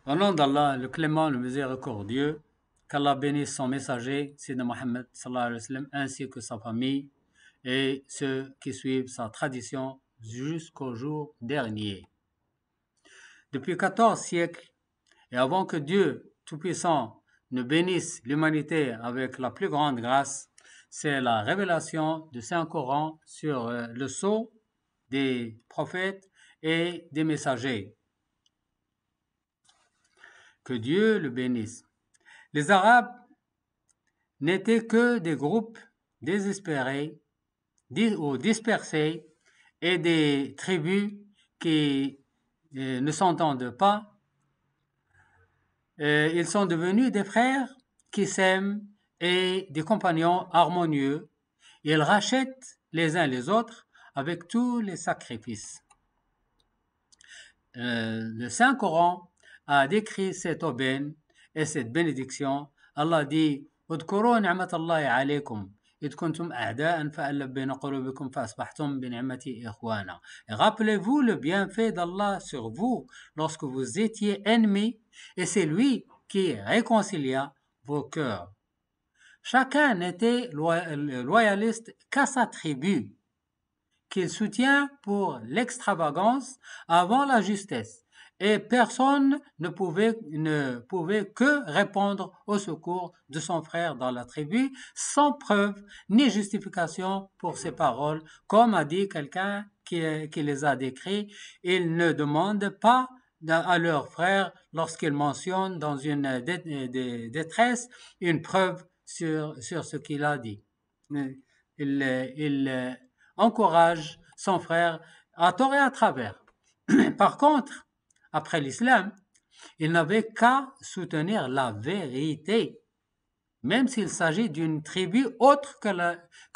Au nom d'Allah, le clément, le miséricordieux, qu'Allah bénisse son messager, Sayyidina Mohammed sallallahu alayhi wa sallam, ainsi que sa famille et ceux qui suivent sa tradition jusqu'au jour dernier. Depuis 14 siècles, et avant que Dieu Tout-Puissant ne bénisse l'humanité avec la plus grande grâce, c'est la révélation du Saint-Coran sur le sceau des prophètes et des messagers. Que Dieu le bénisse. Les Arabes n'étaient que des groupes désespérés ou dispersés et des tribus qui ne s'entendent pas. Ils sont devenus des frères qui s'aiment et des compagnons harmonieux. Ils rachètent les uns les autres avec tous les sacrifices. Le Saint-Coran a décrit cette aubaine et cette bénédiction. Allah dit اذكروا نعمة الله عليكم إذ كنتم أعداء فألف بين قلوبكم فأصبحتم بنعمته إخوانا. Rappelez-vous le bienfait d'Allah sur vous lorsque vous étiez ennemis et c'est lui qui réconcilia vos cœurs. Chacun n'était loyaliste qu'à sa tribu, qu'il soutient pour l'extravagance avant la justesse, et personne ne pouvait que répondre au secours de son frère dans la tribu, sans preuve ni justification pour ses paroles, comme a dit quelqu'un qui les a décrits. Ils ne demandent pas à leur frère, lorsqu'ils mentionnent dans une détresse, une preuve sur ce qu'il a dit. Il encourage son frère à tort et à travers. Par contre, après l'islam, il n'avait qu'à soutenir la vérité, même s'il s'agit d'une tribu autre que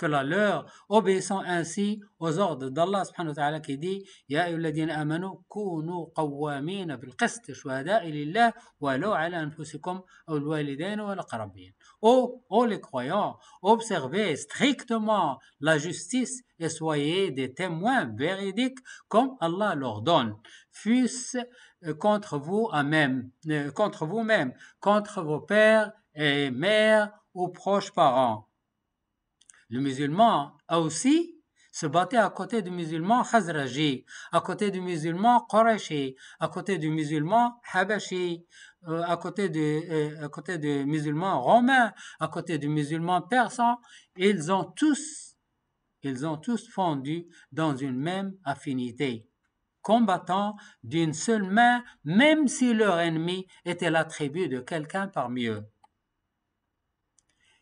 la leur, obéissant ainsi aux ordres d'Allah subhanahu wa ta'ala qui dit Ya ayyuhalladhina amanu kunu qawwamina bil qist shuhada'a lillah walau ala anfusikum aw al walidain wal aqrabin. Ô les croyants, observez strictement la justice et soyez des témoins véridiques comme Allah l'ordonne, fût-ce contre vous-même, contre vos pères et mères ou proches parents. Le musulman a aussi se battait à côté du musulman Khazraji, à côté du musulman Qurayshi, à côté du musulman Habashi, à côté du musulman romain, à côté du musulman persan. Ils ont tous fondu dans une même affinité, combattant d'une seule main, même si leur ennemi était la tribu de quelqu'un parmi eux.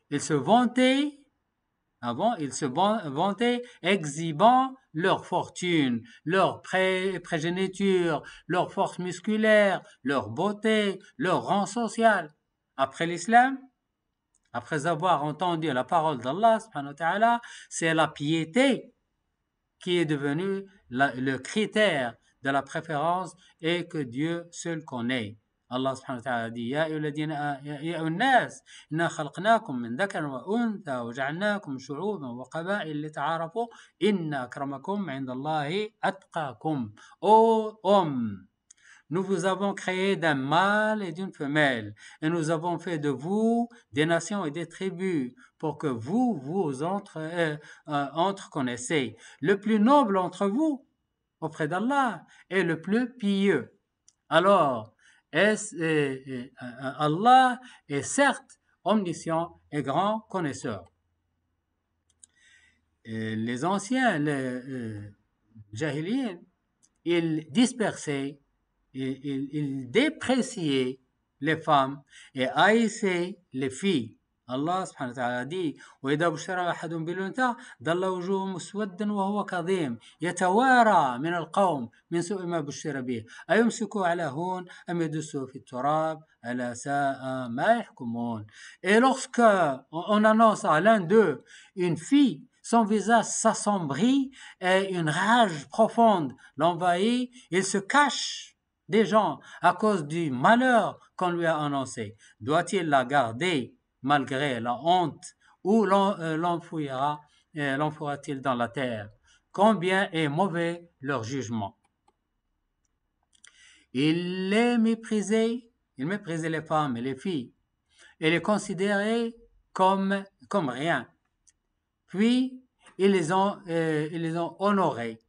Ils se vantaient exhibant leur fortune, leur progéniture, leur force musculaire, leur beauté, leur rang social. Après l'islam, après avoir entendu la parole d'Allah, subhanahu wa ta'ala, c'est la piété qui est devenue le critère de la préférence et que Dieu seul connaît. Allah subhanahu wa ta'ala dit Ya ayyuhan-nas inna khalaqnakum min dhakarin wa untha wa ja'alnakum shu'uban wa qaba'il lita'arafu inna akramakum 'indallahi atqakum. Ô hommes, nous vous avons créé d'un mâle et d'une femelle, et nous avons fait de vous des nations et des tribus, pour que vous entre-connaissez. Le plus noble entre vous, auprès d'Allah, est le plus pieux. Alors, Allah est certes omniscient et grand connaisseur. Les anciens, les jahiliens, ils dispersaient, ils dépréciaient les femmes et haïssaient les filles. Allah subhanahu wa ta'ala dit وإذا بشر أحد بالأنثى ظل وجهه مسودا وهو كظيم يتوارى من القوم من سوء ما بشر به أيمسكوا على هون أم يدسوا في التراب ألا ساء ما يحكمون. Et lorsque on annonce à l'un d'eux une fille, son visage s'assombrit et une rage profonde l'envahit, il se cache des gens à cause du malheur qu'on lui a annoncé. Doit-il la garder malgré la honte ou l'enfouira-t-il dans la terre? Combien est mauvais leur jugement. Il les méprisait il méprisait les femmes et les filles et les considérait comme rien. Puis, ils les ont honorés.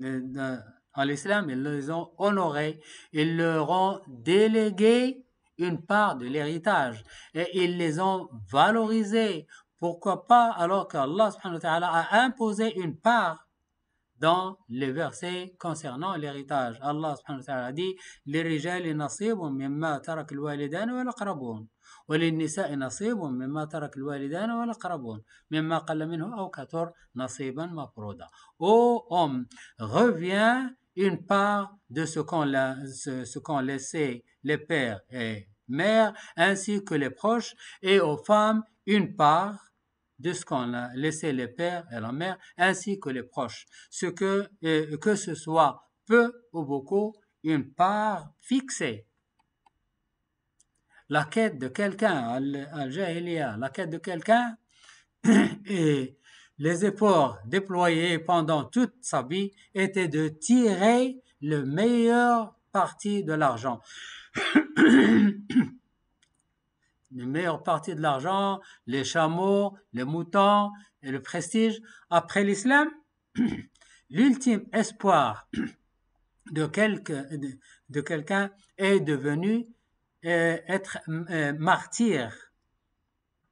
En l'islam, ils les ont honorés. Ils leur ont délégué une part de l'héritage et ils les ont valorisés. Pourquoi pas alors qu'Allah subhanahu wa ta'ala a imposé une part dans les versets concernant l'héritage. Allah subhanahu wa ta'ala dit لِلرِّجَالِ نَصِيبٌ مِّمَّا تَرَكَ الْوَالِدَانُ وَالْأَقْرَبُونَ وللنساء نصيب مما ترك الوالدان والأقربون مما قل منه أو كثر نصيبا مفروضا. Ô homme, reviens une part de ce qu'ont laissé les pères et mères ainsi que les proches, et aux femmes une part de ce qu'ont laissé les pères et la mère ainsi que les proches, que ce soit peu ou beaucoup, une part fixée. La quête de quelqu'un, al-jahiliya, la quête de quelqu'un et les efforts déployés pendant toute sa vie étaient de tirer le meilleur parti de l'argent. Le meilleur parti de l'argent, les chameaux, les moutons et le prestige. Après l'islam, l'ultime espoir de quelqu'un est devenu être martyr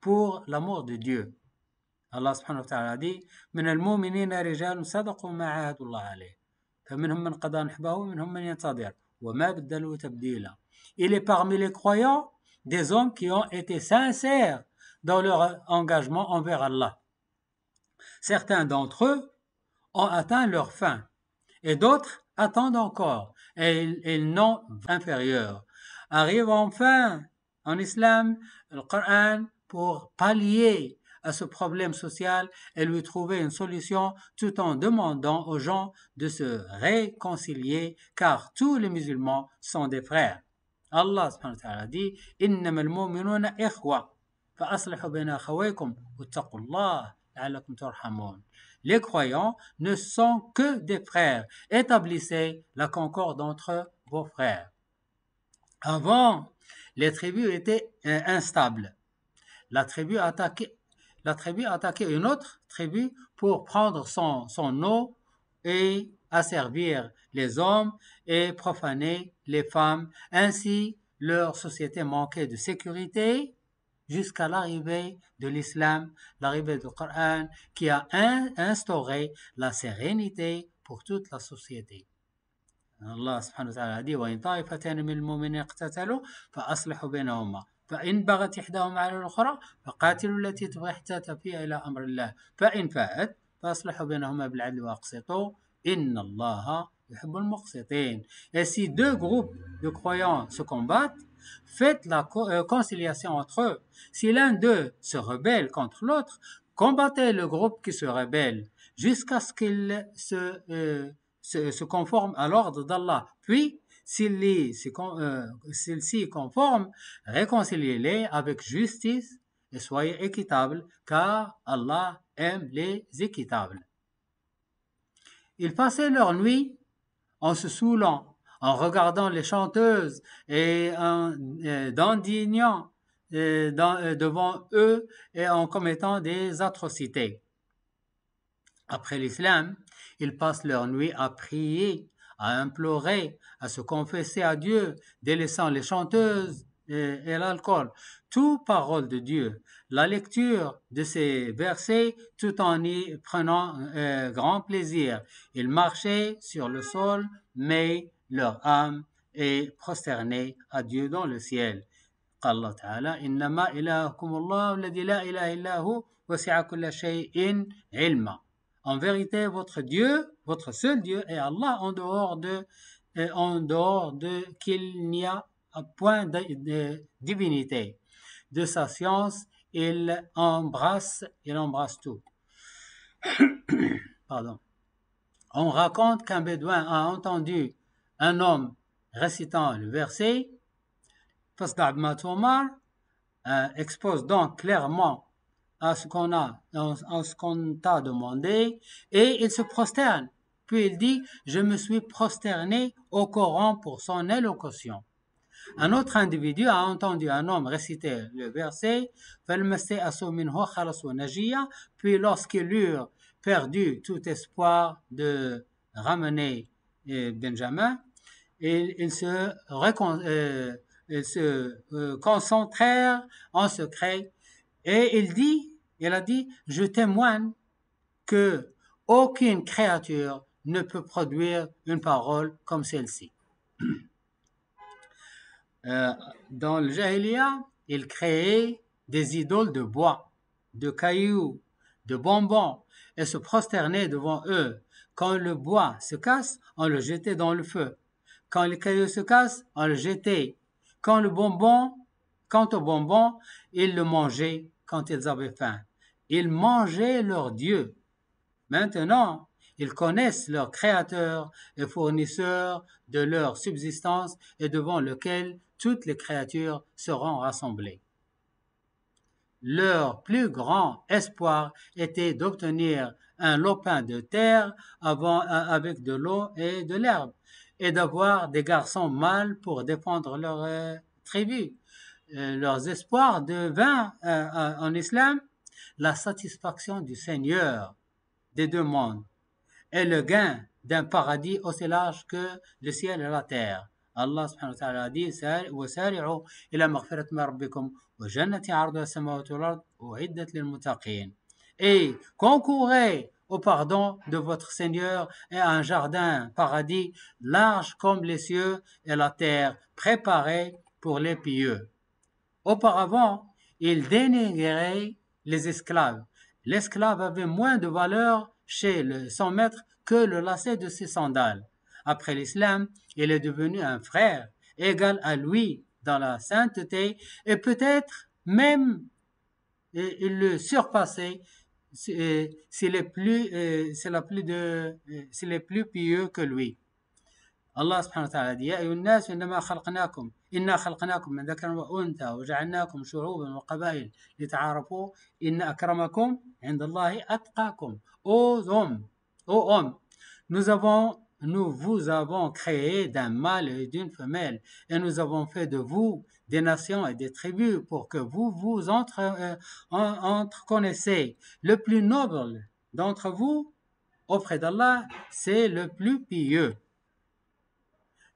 pour l'amour de Dieu. Allah subhanahu wa ta'ala dit من المؤمنين رجال صدقوا ما عاهدوا الله عليه فمنهم من قضى نحبه ومنهم من ينتظر وما بدلوا تبديلا. Il est parmi les croyants des hommes qui ont été sincères dans leur engagement envers Allah. Certains d'entre eux ont atteint leur fin et d'autres attendent encore et ils n'ont inférieur. Arrive enfin en islam le Coran pour pallier à ce problème social et lui trouver une solution tout en demandant aux gens de se réconcilier car tous les musulmans sont des frères. Allah subhanahu wa ta'ala dit إنما المؤمنون إخوة فأصلحوا بين أخويكم واتقوا الله لعلكم ترحمون. Les croyants ne sont que des frères. Établissez la concorde entre vos frères. Avant, les tribus étaient instables. La tribu attaquait une autre tribu pour prendre son eau et asservir les hommes et profaner les femmes. Ainsi, leur société manquait de sécurité jusqu'à l'arrivée de l'islam, l'arrivée du Coran qui a instauré la sérénité pour toute la société. Allah subhanahu wa ta'ala dit وَإِنْ طَائِفَتَانِ مِنَ الْمُؤْمِنِينَ اقْتَتَلُوا فَأَصْلِحُوا بَيْنَهُمَا فإن بغت إحداهما على الأخرى فقاتلوا التي تبغي حتى تفيء إلى أمر الله فإن فاءت فأصلحوا بينهما بالعدل وأقسطوا إن الله يحب المقسطين. Et si deux groupes de croyants se combattent, faites la conciliation entre eux. Si l'un d'eux se rebelle contre l'autre, combattez le groupe qui se rebelle jusqu'à ce qu'il se conforme à l'ordre d'Allah. Puis, s'ils s'y conforment, réconciliez-les avec justice et soyez équitables, car Allah aime les équitables. Ils passaient leur nuit en se saoulant, en regardant les chanteuses et en dandinant devant eux et en commettant des atrocités. Après l'islam, ils passent leur nuit à prier, à implorer, à se confesser à Dieu, délaissant les chanteuses et l'alcool. Tout parole de Dieu. La lecture de ces versets tout en y prenant grand plaisir. Ils marchaient sur le sol, mais leur âme est prosternée à Dieu dans le ciel. قال تعالى إنما إلهكم الله الذي لا إله إلا هو وسع كل شيء علما. En vérité, votre Dieu, votre seul Dieu est Allah, en dehors de qu'il n'y a point de divinité. De sa science, il embrasse tout. Pardon. On raconte qu'un bédouin a entendu un homme récitant le verset. Fasda' bima tu'mar expose donc clairement à ce qu'on t'a demandé, et il se prosterne. Puis il dit, je me suis prosterné au Coran pour son élocution. Un autre individu a entendu un homme réciter le verset puis lorsqu'ils eurent perdu tout espoir de ramener Benjamin, ils se concentrèrent en secret et il a dit, je témoigne que aucune créature ne peut produire une parole comme celle-ci. Dans le Jahiliya, ils créaient des idoles de bois, de cailloux, de bonbons et se prosternaient devant eux. Quand le bois se casse, on le jetait dans le feu. Quand les cailloux se cassent, on le jetait. Quant au bonbon, ils le mangeaient quand ils avaient faim. Ils mangeaient leur Dieu. Maintenant, ils connaissent leur Créateur et fournisseur de leur subsistance et devant lequel toutes les créatures seront rassemblées. Leur plus grand espoir était d'obtenir un lopin de terre avec de l'eau et de l'herbe et d'avoir des garçons mâles pour défendre leur tribu. Leurs espoirs devinrent en islam la satisfaction du Seigneur des deux mondes et le gain d'un paradis aussi large que le ciel et la terre. Allah subhanahu wa ta'ala a dit وَسَارِعُوا إِلَى مَغْفِرَةٍ مِنْ رَبِّكُمْ وَجَنَّةٍ عَرْضُهَا السَّمَاوَاتُ وَالْأَرْضُ أُعِدَّتْ لِلْمُتَّقِينَ. Et concourez au pardon de votre Seigneur et à un jardin paradis large comme les cieux et la terre, préparé pour les pieux. Auparavant, ils dénigraient les esclaves. L'esclave avait moins de valeur chez son maître que le lacet de ses sandales. Après l'islam, il est devenu un frère égal à lui dans la sainteté et peut-être même il le surpassait s'il est plus pieux que lui. Allah subhanahu wa ta'ala dit يا أيها الناس إننا خلقناكم من ذكر وأنثى وجعلناكم شعوبا وقبائل لتعارفوا إن أكرمكم عند الله أتقاكم. Ô hommes, nous vous avons créé d'un mâle et d'une femelle et nous avons fait de vous des nations et des tribus pour que vous vous entreconnaissiez. Le plus noble d'entre vous auprès d'Allah, c'est le plus pieux.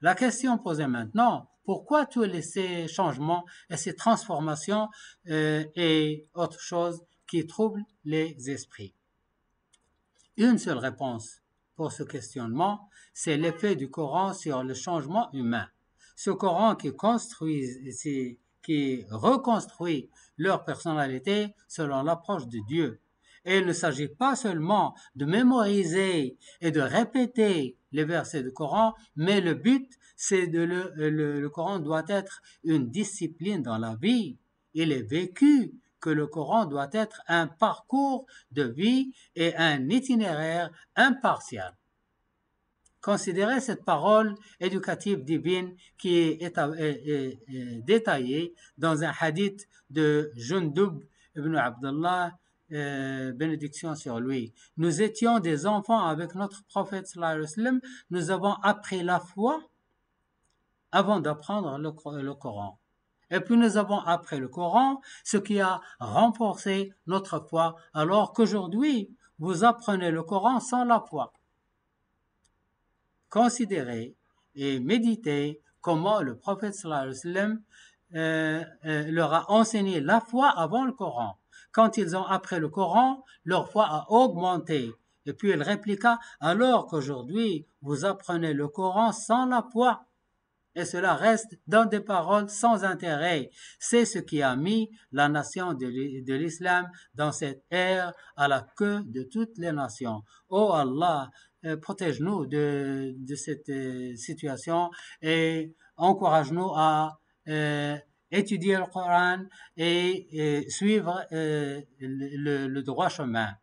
La question posée maintenant, pourquoi tous ces changements et ces transformations et autre chose qui troublent les esprits? Une seule réponse pour ce questionnement, c'est l'effet du Coran sur le changement humain. Ce Coran qui reconstruit leur personnalité selon l'approche de Dieu. Et il ne s'agit pas seulement de mémoriser et de répéter les versets du Coran, mais le but, c'est le Coran doit être une discipline dans la vie. Il est vécu que le Coran doit être un parcours de vie et un itinéraire impartial. Considérez cette parole éducative divine qui est détaillée dans un hadith de Jundub ibn Abdullah, bénédiction sur lui. Nous étions des enfants avec notre prophète sallallahu alayhi wa sallam. Nous avons appris la foi avant d'apprendre le Coran. Et puis nous avons appris le Coran, ce qui a renforcé notre foi, alors qu'aujourd'hui, vous apprenez le Coran sans la foi. Considérez et méditez comment le prophète sallallahu alayhi wa sallam leur a enseigné la foi avant le Coran. Quand ils ont appris le Coran, leur foi a augmenté. Et puis il répliqua, alors qu'aujourd'hui, vous apprenez le Coran sans la foi. Et cela reste dans des paroles sans intérêt. C'est ce qui a mis la nation de l'islam dans cette ère à la queue de toutes les nations. Oh Allah, protège-nous de cette situation et encourage-nous à étudier le Coran et suivre le droit chemin.